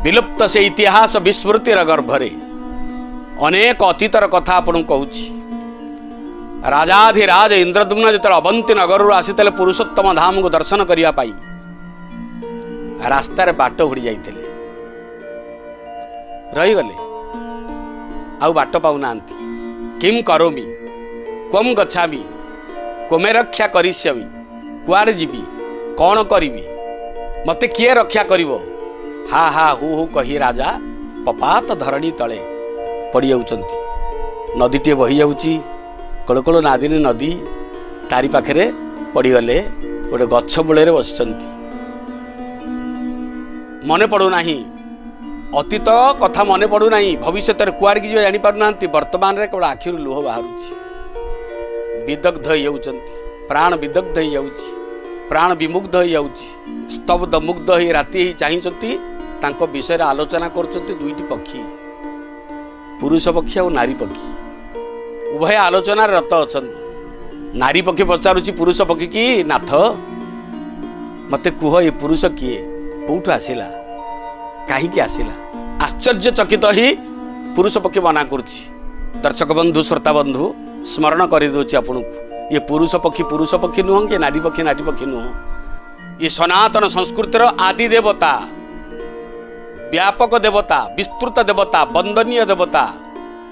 विलुप्त से इतिहास विस्मृतिर गर्भरे अनेक अतीतर कथा आपन कहूँ। राजाधिराज इंद्रद्युम्न जो अवंती नगर आसी पुरुषोत्तम धाम को दर्शन करने रास्तार बाट हुड़ी जाते रहीगले आउ बाट पाऊना किम करोमि कम गच्छामि कोमे रक्षा करिष्यामि कुआड़े जीवी कौन करी मते किए रक्षा करिवो हा हा हु हु कही राजा पपात धरणी तले पड़ जाउछंती। नदीटे बही जाउची कलकल नादिनी नदी तारी पाखरे पड़गले गोटे गछ मूल बसिचंती। मने पड़ूना अतीत कथा मने पड़ूना भविष्य कुआड़ की जानी पारना वर्तमान रे केवल आखिर लुह बाहर विदग्ध हो प्राण विदग्ध हो प्राण विमुग्ध हो स्तब्ध मुग्ध हो राति चाहिए विषय आलोचना कर दुईटी पक्षी पुरुष पक्षी और नारी पक्षी उभय आलोचना रत अच्छा। नारी पक्षी पचारुची पुरुष पक्षी की नाथ मते कुह ये पुरुष किए कौटू आसिला कहीं आसिला आश्चर्यचकित ही पुरुष पक्षी मना करुच्ची। दर्शक बंधु श्रोता बंधु स्मरण कर दूची आपन को ये पुरुष पक्षी नुह कि नारी पक्षी नुह ये सनातन संस्कृतिर आदि देवता व्यापक देवता विस्तृत देवता वंदनीय देवता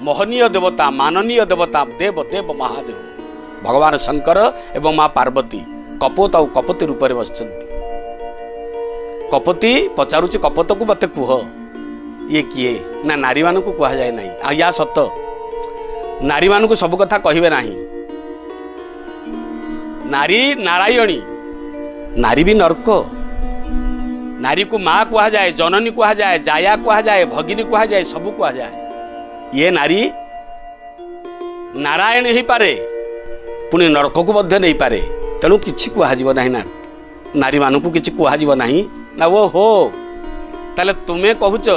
मोहनीय देवता माननीय देवता देव देव महादेव भगवान शंकर एवं माँ पार्वती कपोत और कपति रूप में बसचंती। कपति पचारुची कपत को मत कुह ये किए ना नारी मान को कह जाए नहीं आ या सत नारी मान को सब कथा कहे ना नारी नारायणी नारी भी नरक नारी को माँ कह जाए जननी कह जाए जाया कह जाए भगिनी कह जाए सब कह जाए ये नारी नारायण ही पारे पुणी नरक को मध्य नहीं पारे तेणु किछि कह ना नारी मान को किछि कह ना वो हो ताले तुम्हें कहूच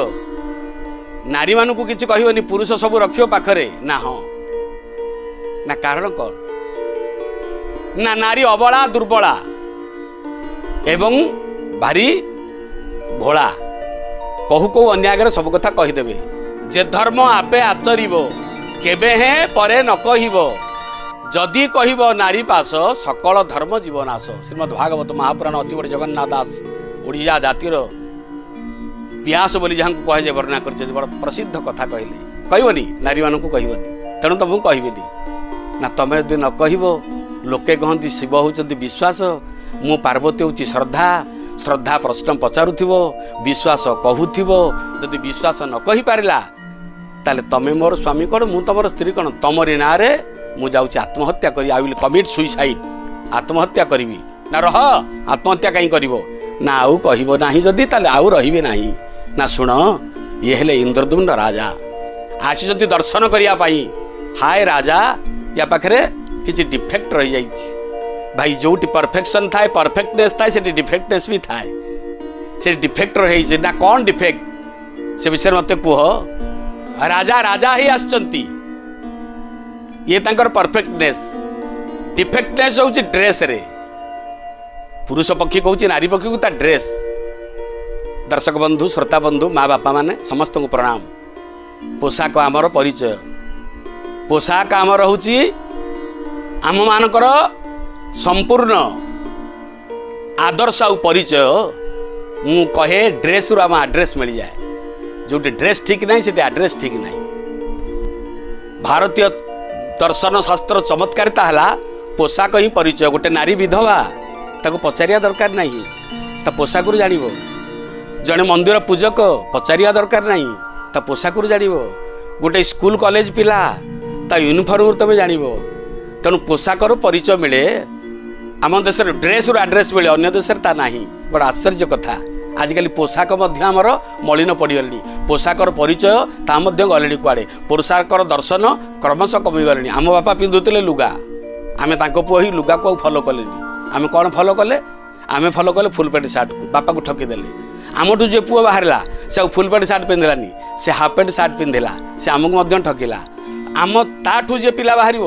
नारी मान को किछि कहबनी पुरुष सब रखियो पाखरे ना हाँ ना कारण कौन ना नारी अबला दुर्बला एवं भारी भोला कहू कहू अन्य आगे सब कथा कहीदेवे जे धर्म आपे आचरिबो केबे हे परे न कहिबो जदि कहिबो नारी पास सकल धर्म जीवनाश। श्रीमद् भागवत महापुराण अति बड़े जगन्नाथ दास ओडिया जातिर व्यास बोली जहाँ कहे वर्णना कर बड़ प्रसिद्ध कथा कहले कहबनी नारी मान को कहबनी तेणु तुमको कहबेनी ना तुम यदि न कहब लोके कहती शिव होती विश्वास मु पार्वती हूँ श्रद्धा श्रद्धा प्रश्न पचारुथिबो विश्वास कहूथिबो यदि विश्वास न कहि पारिला ताले तमे मोर स्वामी कौन मु तमर स्त्री कौन तमरी ना रे मु जाउची आत्महत्या करी आई विल कमिट सुइसाइड आत्महत्या करी ना रह आत्महत्या कहीं करिवो ना आउ कहबो नाही जदी ताले आउ रहिबे नाही ना सुन ये हेले इंद्रद्युम्न राजा आसी जदी दर्शन करिया पाई हाय राजा या पाखरे किछि डिफेक्ट रही जाइछि भाई जोटी परफेक्शन थाए परफेक्टनेस थाए से डिफेक्टनेस भी थाए से डिफेक्ट रही ना कौन डिफेक्ट से विषय मत कह राजा राजा ही आसचंती ये तांकर परफेक्टनेस डिफेक्टनेस होची ड्रेस रे पुरुष पक्षी कहूँ नारी पक्षी को ता ड्रेस। दर्शक बंधु श्रोता बंधु माँ बापा माने समस्त को प्रणाम। पोशाक आमर परिचय पोशाक आमर होची आम मानकर संपूर्ण आदर्श आउ परिचय मु कहे ड्रेस रु आम आड्रेस मिल जाए जो ड्रेस ठीक नहीं से आड्रेस ठीक नहीं। भारतीय दर्शन शास्त्र चमत्कारिता है पोशाक ही परिचय गोटे नारी विधवा ताको पचारिया दरकार नहीं ता पोशाक रु जानिबो जड़े मंदिर पूजक पचारिया दरकार नहीं ता पोशाक रु जानिबो गोटे स्कूल कॉलेज पिला ता यूनिफॉर्म रु तबे जानिबो तेणु पोशाक रु परिचय मिले आम देश ड्रेस रु आड्रेस मिले अन्य देश ता नहीं बड़ा आश्चर्य कथा आजिकल पोशाक आमर मलिन पड़गले पोशाकर परिचय ता गले कुआड़े पोशाकर दर्शन क्रमश कमी गले आम बापा पिंधुते लुगा आम पुआ ही लुगा को फॉलो कले आम कौन फॉलो कले आम फॉलो कले फुल पैंट सार्ट को बापा को ठकीदेले आमठू जो पुआ बाहर से फुल पैंट सार्ट पिंधलानी से हाफ पैंट सार्ट पिंधला से आमको ठकिला आम ताठू जे पिला बाहर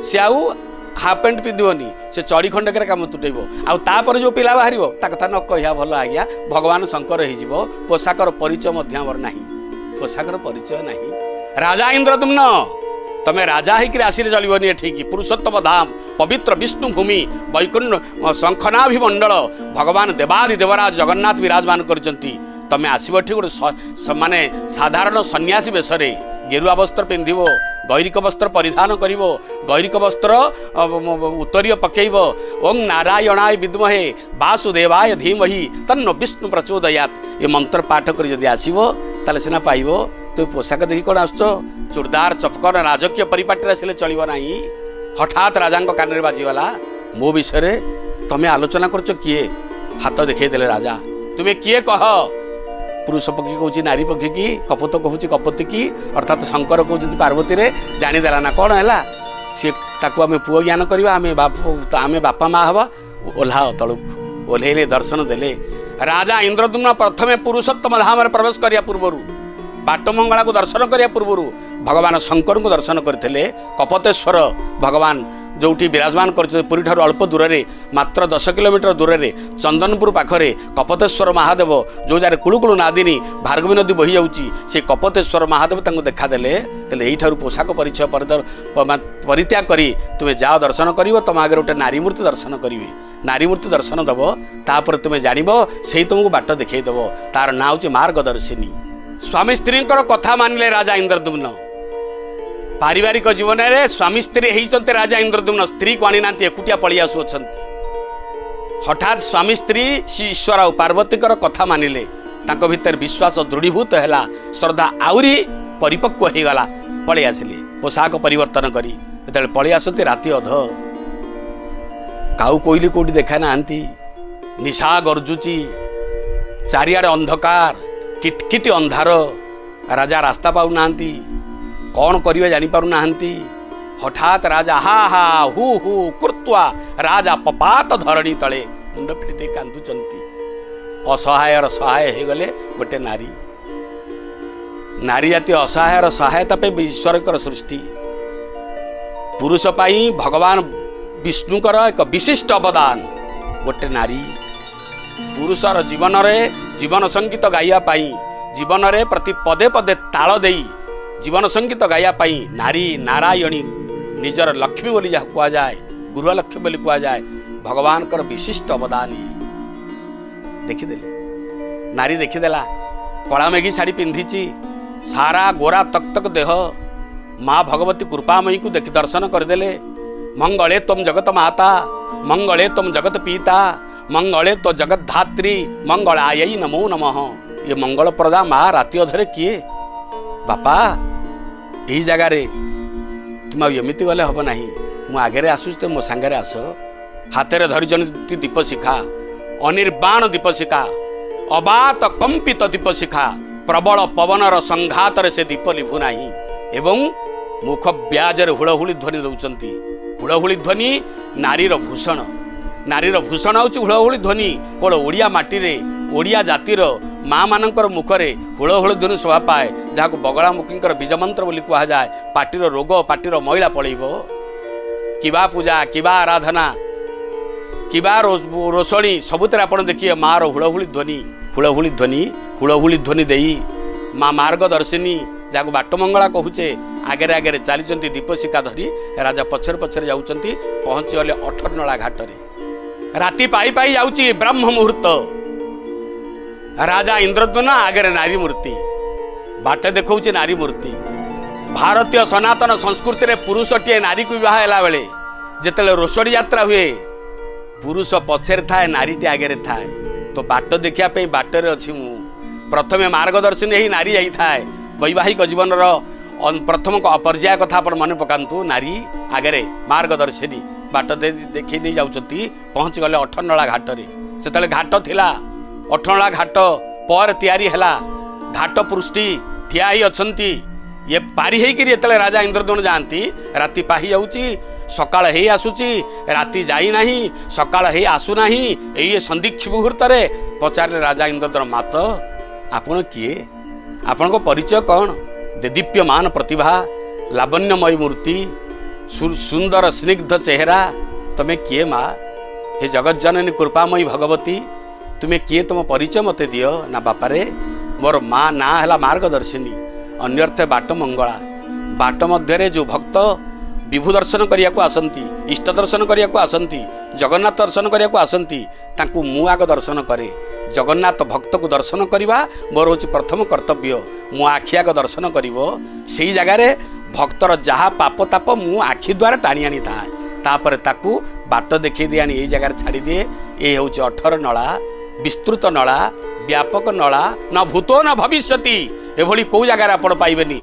से आउ हाफ पैंट पिंधबनी से चढ़ी खंडक काम तुटेब आउे जो पिला बाहर ता कथा न कह भल आज्ञा भगवान शंकर हो पोशाकर परिचय ना पोशाकर परिचय ना राजा इंद्रदुम्न तमें राजा होकर आसिले चलबनी एठिकी पुरुषोत्तम धाम पवित्र विष्णु भूमि वैकुंठ शंखनाभिमंडल भगवान देवादि देवराज जगन्नाथ विराजमान करचंती तमें आसब ठीक गोटे माने साधारण सन्यासी बेशरे गेरुआ वस्त्र पिंधिब गैरिक वस्त्र परिधान कर गैरिक वस्त्र उत्तरीय पकईब ओं नारायणाय विद्महे वासुदेवाय धीमहि तन्नो विष्णु प्रचोदयात ये मंत्र पाठ कर जदि आसब ताले सिना पाइब तुम पोशाक देखी कौन आस चूड़दार चपकन राजकीय परिपाटी आसिले चलो ना हठात राजा कान में बाजीगला मो विषय तमें आलोचना करछ किए हाथ देखदेले राजा तुम्हें किए कह पुरुष पक्षी कौच नारी पक्षी की कपोत कहूँ कपोती की अर्थात शंकर कहते पार्वती रे जानीदेला ना कौन है सी ताकू आम पुओ ज्ञान करवा आम बापा माँ हवा ओह्ला तलक ओह्लैले दर्शन देले राजा इंद्रदुम्न प्रथमे पुरुषोत्तम धाम प्रवेश करिया पूर्वर बाटमंगला को दर्शन करिया पूर्वर भगवान शंकर को दर्शन करते कपतेश्वर भगवान जोटी विराजमान कर पुरी ठार अल्प दूर में मात्र 10 किलोमीटर दूर में चंदनपुर पाखरे कपतेश्वर महादेव जो जार कुलुकुलु नादिनी भार्गवी नदी बही जाऊँगी से कपतेश्वर महादेव देखादेले यही पोशाक परिचय परित्याग करी तुम्हें जाओ दर्शन कर तुम आगे गोटे नारी मूर्ति दर्शन करेंगे नारी मूर्ति दर्शन दब तापर तुम्हें जान से तुमको बाट देखईदेव तार ना हूँ मार्गदर्शिनी स्वामी स्त्री कथा मानिले राजा इंद्रदुम्न पारिवारिक जीवन में स्वामी स्त्री होती राजा इंद्रदुम्न स्त्री को आनी ना एकुटिया पलि आसुंट हठात स्वामी स्त्री श्री ईश्वर और पार्वती कथा मानिले भीतर विश्वास दृढ़ीभूत है श्रद्धा आउरी परिपक्व हो गला पलि आसिले पोशाक परिवर्तन करी जो पलि आसती राति अध काऊ कोईली कौटी देखा ना निशा गरजुची चारिआडे अंधकार किटकिटी अंधार राजा रास्ता पाऊ ना कौन करिवे जानी पारू नाहंती हठात राजा हा हा हु हु कृत्वा राजा पपात धरणी तले मुंड पिटी कांदुचंती असहायर सहाय हो गले गोटे नारी नारी जाति असहायर सहायता पे ईश्वर सृष्टि पुरुष पाई भगवान विष्णुकर एक विशिष्ट अवदान गोटे नारी पुरुषर जीवन रे जीवन संगीत गाइया पाई जीवन रे प्रति पदे पदे ताल देई जीवन संगीत गाइया पाई नारी नारायणी निजर लक्ष्मी बोली जहाँ कह जाए गृह लक्ष्मी बोली कह जाए भगवान कर विशिष्ट अवदान देखीदेले नारी देखीदेला कला मेघी शाढ़ी पिंधिची सारा गोरा तक तक देह माँ भगवती कृपामयी को देख दर्शन करदेले मंगले तुम जगत माता मंगले तुम जगत पीता मंगले तो जगत धात्री मंगलायै नमो नमः ये मंगल प्रदा माँ राति अधरे किए बापा यही जगार तुम एमती गले हम ना मु आगे आसूस तो मो सांगे आस हाथ में धरी दीप शिखा अनिर्बाण दीप शिखा अबात कंपित दीप शिखा प्रबल पवनर संघात से दीप लिभुना एवं मुख ब्याजर हुड़हुड़ी ध्वनि दौरान हुड़हुड़ी ध्वनि नारीर भूषण हूँ हुड़हुड़ी ध्वनि केवल ओडिया माटी ओडिया जातिर माँ मानकर मुखरे हुड़हुड़ी ध्वनि शोभा पाए जहाँ बगला मुखींकर बीजमंत्र बोली कह जाए पाटिर रोग पाटिर मैला पड़ब किबा पूजा किबा आराधना किबा रोषणी सबुतिर आप देखिए माँ हुड़हुड़ी ध्वनि दे माँ मार्गदर्शिनी जहाँ बाटमंगला कहूचे आगे आगे चली दीपशिखा धरी राजा पछर पछर जाऊँच पहुँची गले 18 नला घाटरे राति पाई पाई जाऊँची ब्रह्म मुहूर्त राजा इंद्रद्युम्न आगे नारी मूर्ति बाट देखा नारी मूर्ति भारतीय सनातन संस्कृति रे पुरुषटीए नारी को विवाह है बेले जिते रोषणी यात्रा हुए पुरुष पछरे थाए नारीटी आगे थाए तो बाट देखापी बाटर अच्छी मु प्रथमे मार्गदर्शिनी ही नारी जाए वैवाहिक जीवन प्रथम पर्याय कथा आप मन पकातु नारी आगे मार्गदर्शिनी बाट देखी नहीं जाऊँच पहुँच गले 18 नला घाटरे से घाट थिला 18 नला घाट पर तैयारी हैला घाट पृष्ठी ठिया ही अछंती ये पारी होकर जो राजा इंद्रद्युम्न जाती राति पाही जाऊँगी सकाळ हे आसुची राति जाई नाही सकाळ हे आसुना ये संदीक्ष मुहूर्त पचारे राजा इंद्रद्युम्न मात आपण किए आपण परिचय कौन देदीप्यमान प्रतिभा लावण्यमयी मूर्ति सुंदर स्निग्ध चेहरा तमें किए माँ हे जगत जननी कृपामयी भगवती तुम्हें किए तुम परिचय मते दियो ना बापारे मोर माँ ना है मार्गदर्शिनी अन्यर्थे बाट मंगला बाट मध्य जो भक्त विभु दर्शन करने को आसंती इष्ट दर्शन करने को आसंती जगन्नाथ दर्शन करने को आसंती तांकू मु आग दर्शन करे जगन्नाथ भक्त को दर्शन करवा मोर हूँ प्रथम कर्तव्य मो आखि आग दर्शन करिवो सेई जगार भक्तर जहा पाप ताप मु आखि द्वारा टाणी आनी था तापर ताकू बाट देखी दे आनी जगार छाड़ी दिए ये हूँ 18 नला विस्तृत नला व्यापक नला न भूतो न भविष्यति एभली कौ जगार आपण पाइबेनी।